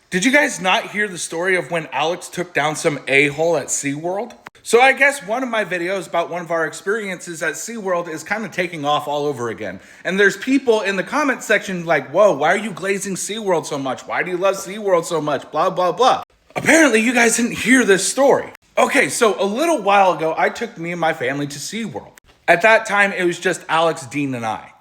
Did you guys not hear the story of when Alex took down some a-hole at SeaWorld? So I guess one of my videos about one of our experiences at SeaWorld is kind of taking off all over again. And there's people in the comment section like, whoa, why are you glazing SeaWorld so much? Why do you love SeaWorld so much? Blah, blah, blah. Apparently you guys didn't hear this story. Okay, so a little while ago, I took me and my family to SeaWorld. At that time, it was just Alex, Dean, and I.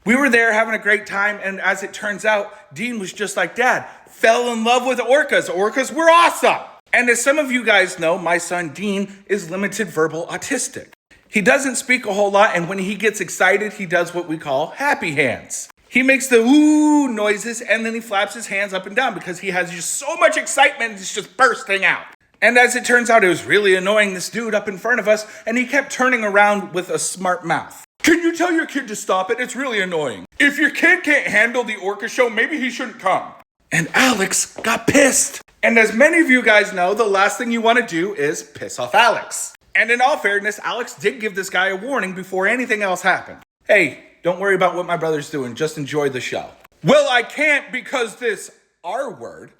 We were there having a great time, and as it turns out, Dean was just like Dad, fell in love with orcas. Orcas were awesome. And as some of you guys know, my son Dean is limited verbal autistic. He doesn't speak a whole lot, and when he gets excited, he does what we call happy hands. He makes the ooh noises, and then he flaps his hands up and down because he has just so much excitement, it's just bursting out. And as it turns out, it was really annoying this dude up in front of us, and he kept turning around with a smart mouth. Can you tell your kid to stop it? It's really annoying. If your kid can't handle the orca show, maybe he shouldn't come. And Alex got pissed. And as many of you guys know, the last thing you want to do is piss off Alex. And in all fairness, Alex did give this guy a warning before anything else happened. Hey, don't worry about what my brother's doing. Just enjoy the show. Well, I can't because this R word.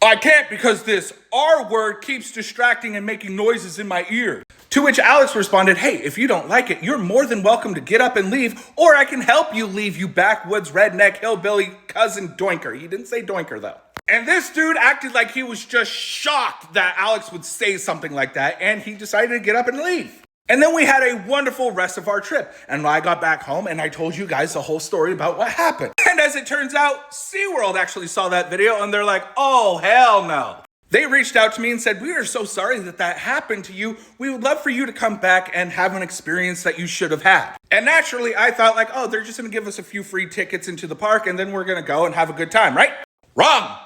I can't because this R word keeps distracting and making noises in my ear. To which Alex responded, hey, if you don't like it, you're more than welcome to get up and leave, or I can help you leave, you backwoods, redneck, hillbilly, cousin doinker. He didn't say doinker, though. And this dude acted like he was just shocked that Alex would say something like that, and he decided to get up and leave. And then we had a wonderful rest of our trip. And I got back home and I told you guys the whole story about what happened. And as it turns out, SeaWorld actually saw that video and they're like, oh, hell no. They reached out to me and said, we are so sorry that that happened to you. We would love for you to come back and have an experience that you should have had. And naturally, I thought like, oh, they're just gonna give us a few free tickets into the park and then we're gonna go and have a good time, right? Wrong.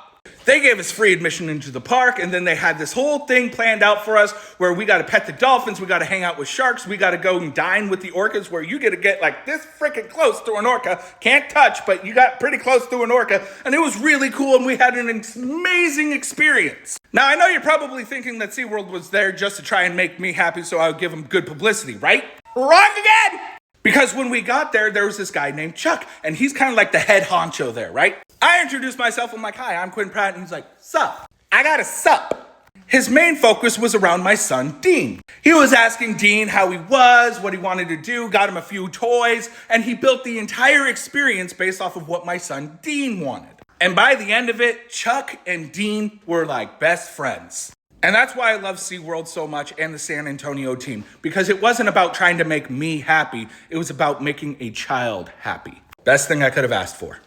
They gave us free admission into the park, and then they had this whole thing planned out for us where we got to pet the dolphins, we got to hang out with sharks, we got to go and dine with the orcas, where you get to get like this freaking close to an orca. Can't touch, but you got pretty close to an orca, and it was really cool, and we had an amazing experience. Now, I know you're probably thinking that SeaWorld was there just to try and make me happy so I would give them good publicity, right? Wrong again! Because when we got there, there was this guy named Chuck, and he's kind of like the head honcho there, right? I introduced myself, I'm like, hi, I'm Quinn Pratt, and he's like, sup? I got a sup. His main focus was around my son, Dean. He was asking Dean how he was, what he wanted to do, got him a few toys, and he built the entire experience based off of what my son, Dean, wanted. And by the end of it, Chuck and Dean were like best friends. And that's why I love SeaWorld so much and the San Antonio team, because it wasn't about trying to make me happy. It was about making a child happy. Best thing I could have asked for.